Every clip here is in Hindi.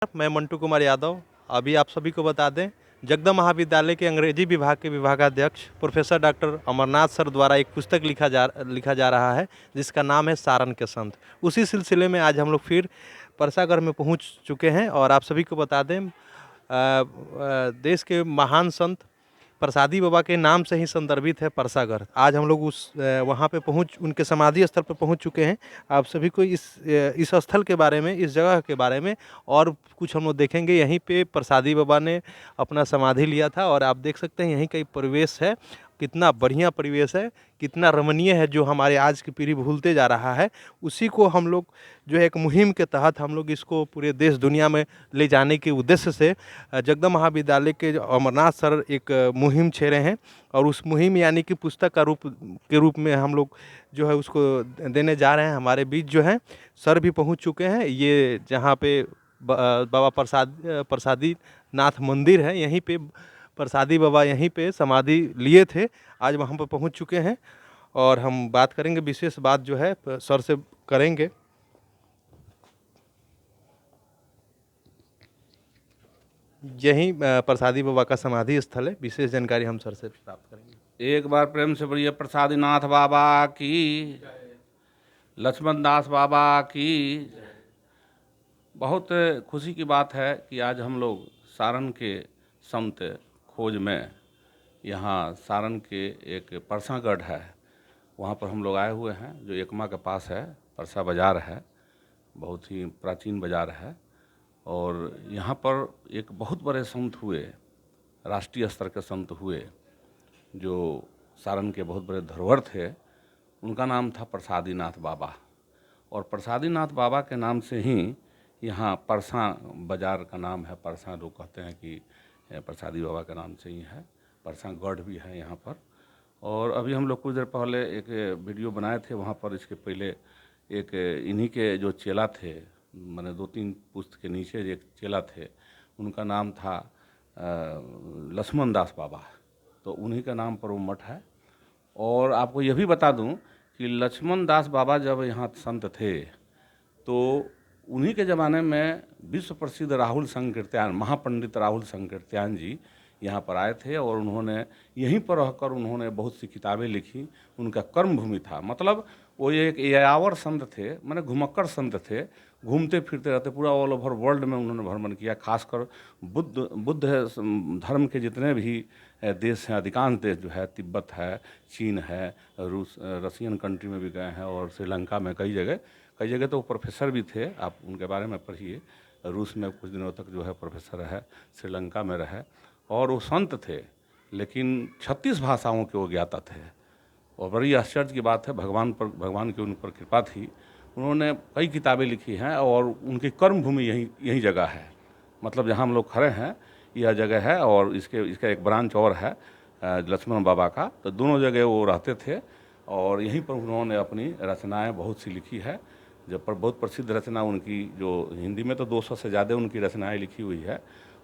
मैं मंटू कुमार यादव। अभी आप सभी को बता दें, जगदम महाविद्यालय के अंग्रेजी विभाग के विभागाध्यक्ष प्रोफेसर डॉक्टर अमरनाथ सर द्वारा एक पुस्तक लिखा जा रहा है, जिसका नाम है सारण के संत। उसी सिलसिले में आज हम लोग फिर परसागढ़ में पहुंच चुके हैं और आप सभी को बता दें, देश के महान संत प्रसादी बाबा के नाम से ही संदर्भित है परसागढ़। आज हम लोग वहाँ पे उनके समाधि स्थल पर पहुँच चुके हैं। आप सभी को इस स्थल के बारे में, इस जगह के बारे में और कुछ हम लोग देखेंगे। यहीं पे प्रसादी बाबा ने अपना समाधि लिया था और आप देख सकते हैं यहीं का परिवेश है, कितना बढ़िया परिवेश है, कितना रमणीय है, जो हमारे आज की पीढ़ी भूलते जा रहा है। उसी को हम लोग जो है एक मुहिम के तहत हम लोग इसको पूरे देश दुनिया में ले जाने के उद्देश्य से जगदम महाविद्यालय के अमरनाथ सर एक मुहिम छेड़े हैं और उस मुहिम यानी कि पुस्तक के रूप में हम लोग जो है उसको देने जा रहे हैं। हमारे बीच जो है सर भी पहुंच चुके हैं। ये जहाँ पे बाबा प्रसादी नाथ मंदिर है, यहीं पे प्रसादी बाबा यहीं पे समाधि लिए थे। आज वहाँ पर पहुँच चुके हैं और हम बात करेंगे, विशेष बात जो है सर से करेंगे। यही प्रसादी बाबा का समाधि स्थल है। विशेष जानकारी हम सर से प्राप्त करेंगे। एक बार प्रेम से बोलिए प्रसादीनाथ बाबा की, लक्ष्मण दास बाबा की। बहुत खुशी की बात है कि आज हम लोग सारण के संत खोज में, यहाँ सारण के एक परसागढ़ है, वहाँ पर हम लोग आए हुए हैं, जो एकमा के पास है। परसा बाज़ार है, बहुत ही प्राचीन बाज़ार है। और यहाँ पर एक बहुत बड़े संत हुए, राष्ट्रीय स्तर के संत हुए, जो सारण के बहुत बड़े धरोहर थे। उनका नाम था प्रसादीनाथ बाबा। और प्रसादीनाथ बाबा के नाम से ही यहाँ परसा बाज़ार का नाम है। परसा लोग कहते हैं कि प्रसादी बाबा के नाम से ही है। परसा गढ़ भी है यहाँ पर। और अभी हम लोग कुछ देर पहले एक वीडियो बनाए थे, वहाँ पर इसके पहले एक इन्हीं के जो चेला थे, मैंने 2-3 पुस्त के नीचे एक चेला थे, उनका नाम था लक्ष्मण दास बाबा। तो उन्हीं के नाम पर वो मठ है। और आपको यह भी बता दूं कि लक्ष्मण दास बाबा जब यहाँ संत थे, तो उन्हीं के ज़माने में विश्व प्रसिद्ध राहुल संकीर्त्यान, महापंडित राहुल संकीर्त्यान जी यहाँ पर आए थे। और उन्होंने यहीं पर रहकर उन्होंने बहुत सी किताबें लिखी। उनका कर्म भूमि था, मतलब वो एक यायावर संत थे, माने घुमक्कड़ संत थे, घूमते फिरते रहते, पूरा ऑल ओवर वर्ल्ड में उन्होंने भ्रमण किया। खासकर बुद्ध धर्म के जितने भी देश हैं, अधिकांश देश जो है, तिब्बत है, चीन है, रूस, रशियन कंट्री में भी गए हैं, और श्रीलंका में कई जगह तो प्रोफेसर भी थे। आप उनके बारे में पढ़िए। रूस में कुछ दिनों तक जो है प्रोफेसर है, श्रीलंका में रहे। और वो संत थे, लेकिन 36 भाषाओं के वो ज्ञाता थे। और बड़ी आश्चर्य की बात है, भगवान की उन पर कृपा थी। उन्होंने कई किताबें लिखी हैं और उनकी कर्म भूमि यही जगह है। मतलब जहाँ हम लोग खड़े हैं यह जगह है, और इसका एक ब्रांच और है लक्ष्मण बाबा का। तो दोनों जगह वो रहते थे और यहीं पर उन्होंने अपनी रचनाएं बहुत सी लिखी है। जब पर बहुत प्रसिद्ध रचना उनकी, जो हिंदी में तो 200 से ज़्यादा उनकी रचनाएं लिखी हुई है,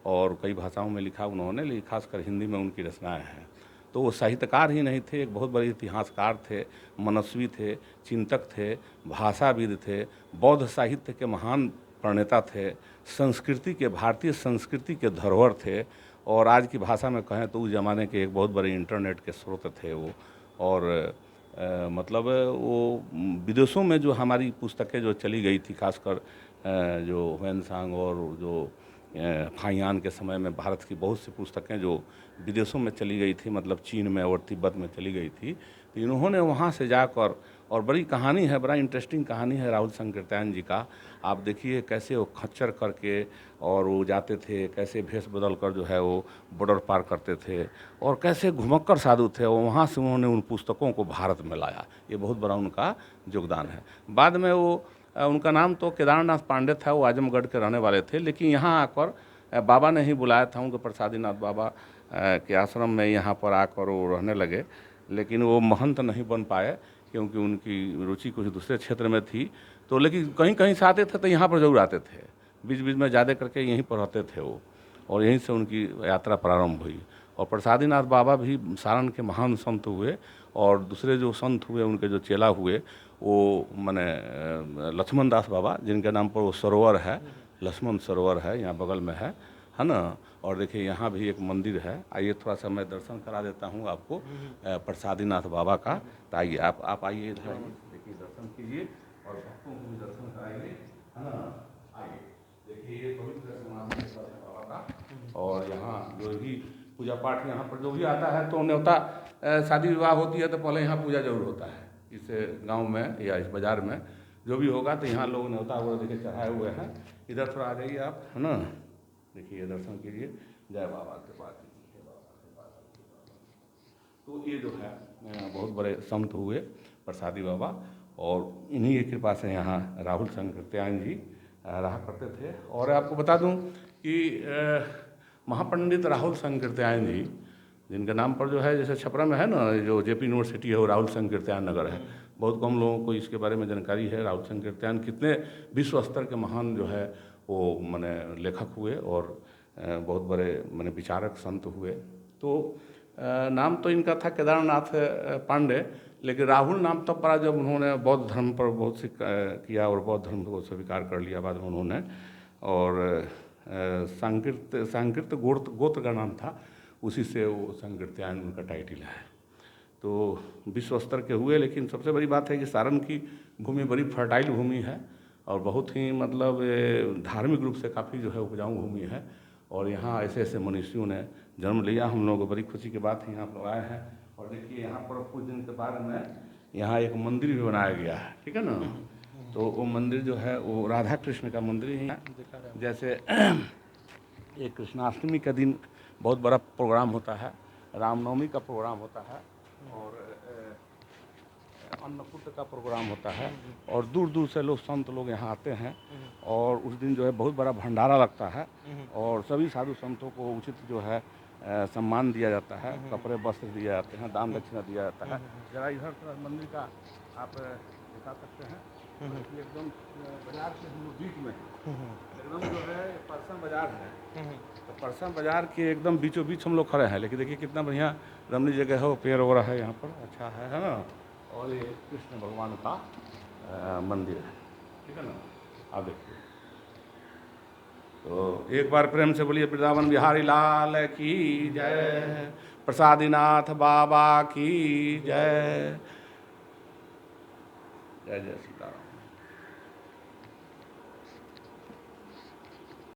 और कई भाषाओं में लिखा उन्होंने, लेकिन खासकर हिंदी में उनकी रचनाएं हैं। तो वो साहित्यकार ही नहीं थे, एक बहुत बड़े इतिहासकार थे, मनस्वी थे, चिंतक थे, भाषाविद थे, बौद्ध साहित्य के महान प्रणेता थे, संस्कृति के, भारतीय संस्कृति के धरोहर थे। और आज की भाषा में कहें तो उस ज़माने के एक बहुत बड़े इंटरनेट के स्रोत थे वो। और मतलब वो विदेशों में जो हमारी पुस्तकें जो चली गई थी, खासकर जो ह्वेनसांग और जो फाइयान के समय में भारत की बहुत सी पुस्तकें जो विदेशों में चली गई थी, मतलब चीन में और तिब्बत में चली गई थी। तो इन्होंने वहाँ से जाकर, और बड़ी कहानी है, बड़ा इंटरेस्टिंग कहानी है राहुल संकीर्त्यान जी का। आप देखिए कैसे वो खच्चर करके और वो जाते थे, कैसे भेष बदल कर जो है वो बॉर्डर पार करते थे, और कैसे घुमक्कड़ साधु थे। वो वहाँ से उन्होंने उन पुस्तकों को भारत में लाया। ये बहुत बड़ा उनका योगदान है। बाद में वो, उनका नाम तो केदारनाथ पांडे था, वो आजमगढ़ के रहने वाले थे, लेकिन यहाँ आकर बाबा ने ही बुलाया था उनको, प्रसादीनाथ बाबा के आश्रम में यहाँ पर आकर वो रहने लगे। लेकिन वो महंत नहीं बन पाए, क्योंकि उनकी रुचि कुछ दूसरे क्षेत्र में थी। तो लेकिन कहीं कहीं से आते थे तो यहाँ पर जरूर आते थे, बीच बीच में ज़्यादा करके यहीं पर रहते थे वो, और यहीं से उनकी यात्रा प्रारंभ हुई। और प्रसादीनाथ बाबा भी सारण के महान संत हुए, और दूसरे जो संत हुए, उनके जो चेला हुए, वो माने लक्ष्मण दास बाबा, जिनके नाम पर वो सरोवर है, लक्ष्मण सरोवर है यहाँ बगल में है ना। और देखिए यहाँ भी एक मंदिर है, आइए थोड़ा सा मैं दर्शन करा देता हूँ आपको प्रसादीनाथ बाबा का। तो आइए आप आइए इधर आइए, देखिए दर्शन कीजिए और भक्तों को भी दर्शन कराइए, है ना। आइए देखिए ये पवित्र समाधि है बाबा का। और यहाँ जो भी पूजा पाठ यहाँ पर जो भी आता है तो न्योता शादी विवाह होती है तो पहले यहाँ पूजा जरूर होता है इस गांव में या इस बाज़ार में जो भी होगा। तो यहाँ लोग न्योता वगैरह देखिए चढ़ाए हुए हैं। इधर थोड़ा आ जाइए आप, है ना। देखिए दर्शन कीजिए, जय बाबा के पास। तो ये जो है बहुत बड़े संत हुए प्रसादी बाबा, और इन्हीं की कृपा से यहाँ राहुल संकीर्तन जी रहा करते थे। और आपको बता दूं कि महापंडित राहुल संकीर्तन जी, जिनके नाम पर जो है जैसे छपरा में है ना जो जेपी यूनिवर्सिटी है वो राहुल संकीर्तन नगर है। बहुत कम लोगों को इसके बारे में जानकारी है। राहुल संकीर्तन कितने विश्व स्तर के महान जो है वो माने लेखक हुए और बहुत बड़े माने विचारक संत हुए। तो नाम तो इनका था केदारनाथ पांडे, लेकिन राहुल नाम तब पड़ा जब उन्होंने बौद्ध धर्म पर बहुत सी किया और बौद्ध धर्म को स्वीकार कर लिया बाद में उन्होंने। और सांकीर्त गोत्र का नाम था, उसी से वो संकीर्तन उनका टाइटल है। तो विश्व स्तर के हुए। लेकिन सबसे बड़ी बात है कि सारण की भूमि बड़ी फर्टाइल भूमि है और बहुत ही मतलब धार्मिक रूप से काफ़ी जो है उपजाऊ भूमि है। और यहाँ ऐसे ऐसे मनुष्यों ने जन्म लिया। हम लोगों को बड़ी खुशी की बात है, यहाँ पर आए हैं। और देखिए यहाँ पर कुछ दिन के बाद में यहाँ एक मंदिर भी बनाया गया है, ठीक है ना। तो वो मंदिर जो है वो राधा कृष्ण का मंदिर ही है। जैसे एक कृष्णाष्टमी के दिन बहुत बड़ा प्रोग्राम होता है, रामनवमी का प्रोग्राम होता है और अन्नकूट का प्रोग्राम होता है। और दूर दूर से लोग संत लोग यहाँ आते हैं और उस दिन जो है बहुत बड़ा भंडारा लगता है और सभी साधु संतों को उचित जो है सम्मान दिया जाता है, कपड़े वस्त्र दिए जाते हैं, दान दक्षिणा दिया जाता है। जरा इधर मंदिर का आप दिखा सकते हैं। एकदम बाजार के बीच में एकदम जो है परसन बाजार है, तो परसन बाजार के एकदम बीचों बीच हम लोग खड़े हैं। लेकिन देखिए कितना बढ़िया रमणीय जगह है, वो पेड़ वगैरह है यहाँ पर, अच्छा है ना। और ये कृष्ण भगवान का मंदिर है, ठीक है ना। आप देखिए, तो एक बार प्रेम से बोलिए वृंदावन बिहारी लाल की जय, प्रसादीनाथ बाबा की जय। जय जय सीताराम।